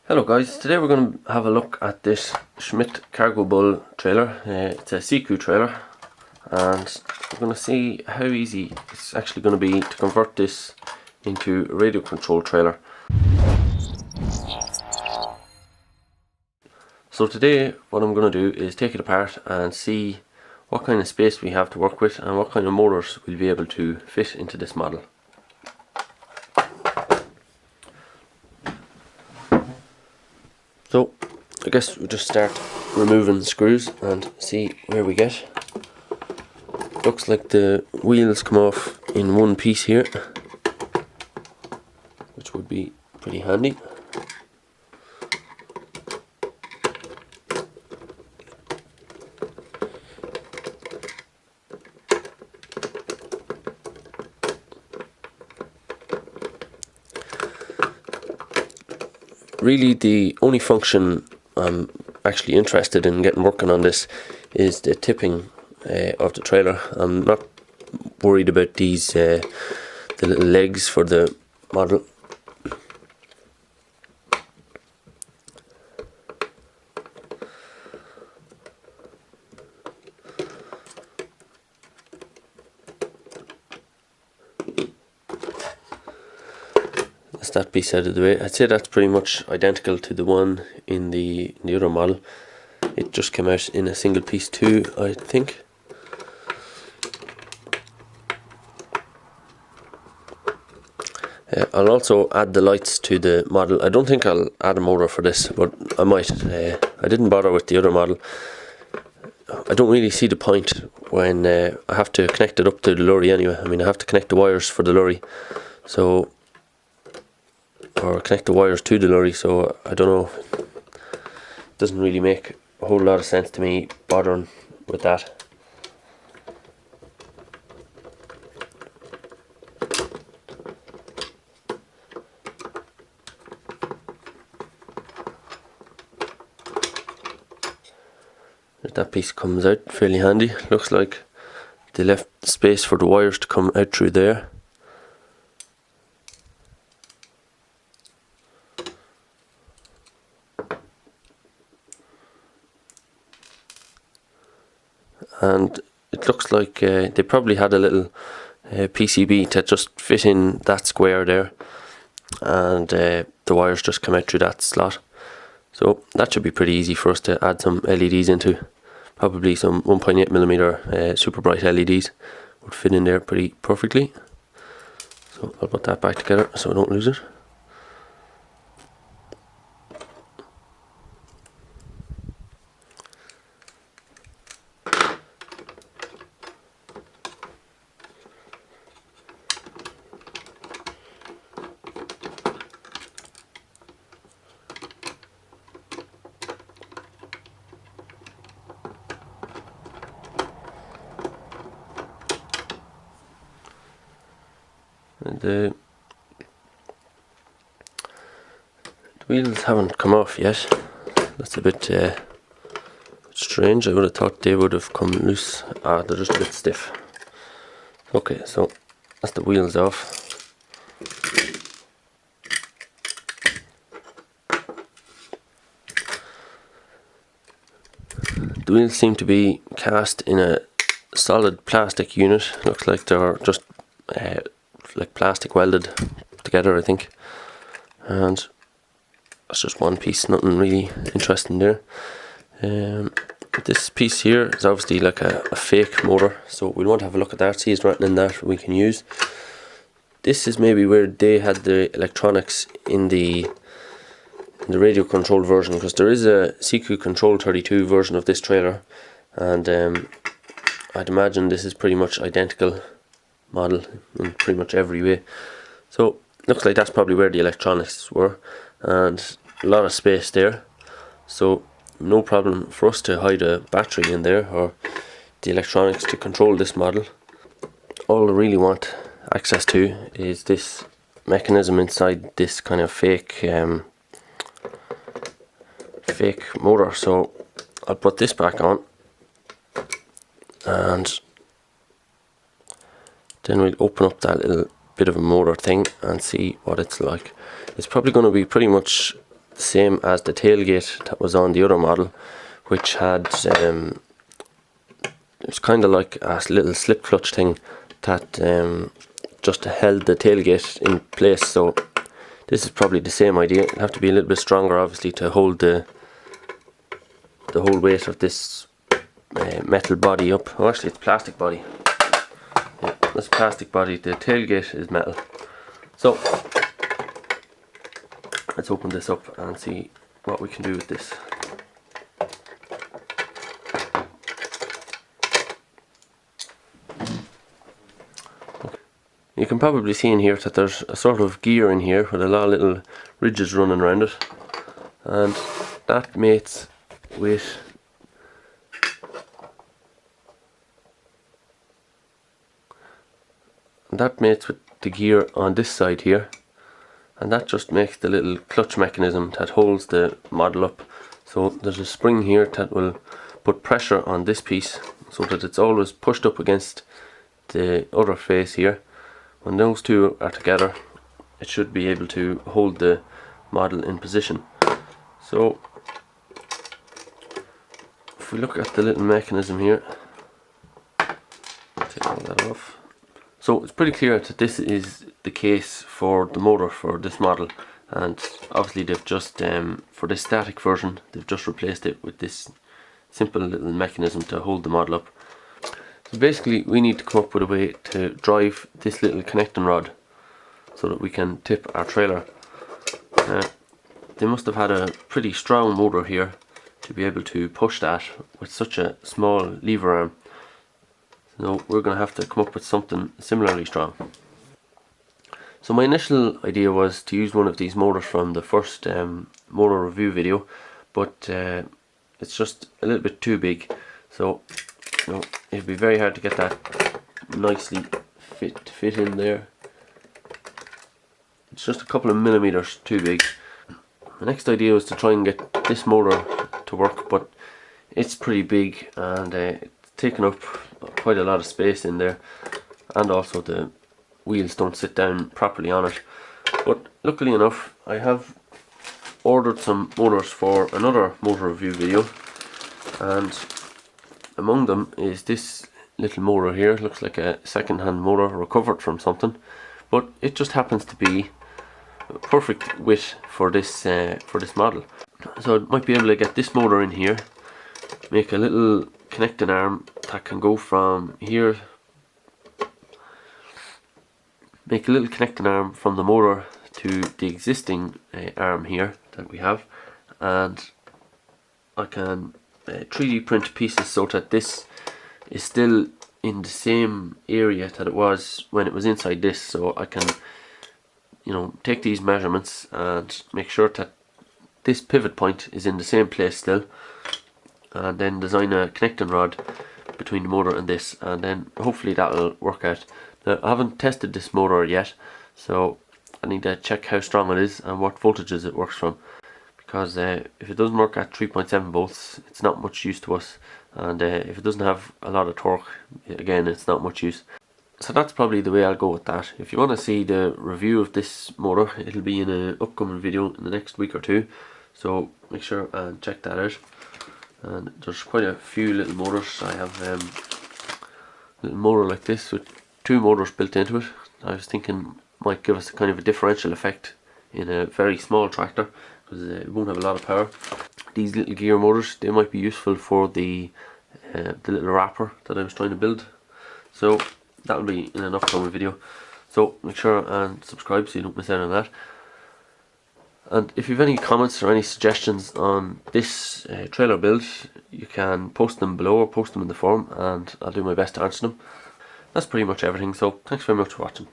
Hello guys, today we're going to have a look at this Schmitz Cargobull trailer. It's a Siku trailer, and we're going to see how easy it's actually going to be to convert this into a radio control trailer. So today what I'm going to do is take it apart and see what kind of space we have to work with and what kind of motors we'll be able to fit into this model. So I guess we'll just start removing the screws and see where we get. Looks like the wheels come off in one piece here, which would be pretty handy. Really, the only function I'm actually interested in getting working on this is the tipping of the trailer. I'm not worried about these the little legs for the model. That piece out of the way. I'd say that's pretty much identical to the one in the other model. It just came out in a single piece too, I think. I'll also add the lights to the model. I don't think I'll add a motor for this, but I might. I didn't bother with the other model. I don't really see the point when I have to connect it up to the lorry anyway. I mean, I have to connect the wires for the lorry, so or connect the wires to the lorry, so I don't know, it doesn't really make a whole lot of sense to me bothering with that. That piece comes out fairly handy. Looks like they left space for the wires to come out through there. And it looks like they probably had a little PCB to just fit in that square there, and the wires just come out through that slot. So that should be pretty easy for us to add some LEDs into. Probably some 1.8mm super bright LEDs would fit in there pretty perfectly. So I'll put that back together so I don't lose it. The wheels haven't come off yet. That's a bit strange. I would have thought they would have come loose. They're just a bit stiff. Okay, so that's the wheels off. The wheels seem to be cast in a solid plastic unit. Looks like they're just like plastic welded together, I think, and that's just one piece, nothing really interesting there. This piece here is obviously like a fake motor, so we'll want to have a look at that, see if there's anything in that we can use. This is maybe where they had the electronics in the radio controlled version, because there is a Siku Control 32 version of this trailer, and I'd imagine this is pretty much identical model in pretty much every way. So looks like that's probably where the electronics were, and a lot of space there, so no problem for us to hide a battery in there or the electronics to control this model. All I really want access to is this mechanism inside this kind of fake motor, so I'll put this back on and then we'll open up that little bit of a motor thing and see what it's like. It's probably going to be pretty much the same as the tailgate that was on the other model, which had it was kind of like a little slip clutch thing that just held the tailgate in place. So this is probably the same idea. It'll have to be a little bit stronger, obviously, to hold the whole weight of this metal body up. Oh, actually, it's plastic body. Yeah, that's plastic body. The tailgate is metal. So let's open this up and see what we can do with this. You can probably see in here that there's a sort of gear in here with a lot of little ridges running around it, and that mates with the gear on this side here, and that just makes the little clutch mechanism that holds the model up. So there's a spring here that will put pressure on this piece so that it's always pushed up against the other face here. When those two are together, it should be able to hold the model in position. So if we look at the little mechanism here, take all that off. So it's pretty clear that this is the case for the motor for this model, and obviously they've just for this static version they've just replaced it with this simple little mechanism to hold the model up. So basically we need to come up with a way to drive this little connecting rod so that we can tip our trailer. They must have had a pretty strong motor here to be able to push that with such a small lever arm. So we're going to have to come up with something similarly strong. So my initial idea was to use one of these motors from the first motor review video, but it's just a little bit too big. So it'd be very hard to get that nicely fit in there. It's just a couple of millimeters too big. The next idea was to try and get this motor to work, but it's pretty big and it's taking up quite a lot of space in there, and also the wheels don't sit down properly on it. But luckily enough, I have ordered some motors for another motor review video, and among them is this little motor here. It looks like a second-hand motor recovered from something, but it just happens to be perfect width for this model. So I might be able to get this motor in here, make a little connecting arm that can go from here, make a little connecting arm from the motor to the existing arm here that we have, and I can 3D print pieces so that this is still in the same area that it was when it was inside this. So I can, take these measurements and make sure that this pivot point is in the same place still, and then design a connecting rod between the motor and this, and then hopefully that'll work out. Now, I haven't tested this motor yet, so I need to check how strong it is and what voltages it works from, because if it doesn't work at 3.7 volts, it's not much use to us, and if it doesn't have a lot of torque, again, it's not much use. So that's probably the way I'll go with that. If you want to see the review of this motor, it'll be in an upcoming video in the next week or two, so make sure and check that out. And there's quite a few little motors. I have a little motor like this with 2 motors built into it. I was thinking might give us a kind of a differential effect in a very small tractor, because it won't have a lot of power. These little gear motors, they might be useful for the little wrapper that I was trying to build. So that'll be in an upcoming video. So make sure and subscribe so you don't miss out on that. And if you have any comments or any suggestions on this trailer build, you can post them below or post them in the forum, and I'll do my best to answer them. That's pretty much everything, so thanks very much for watching.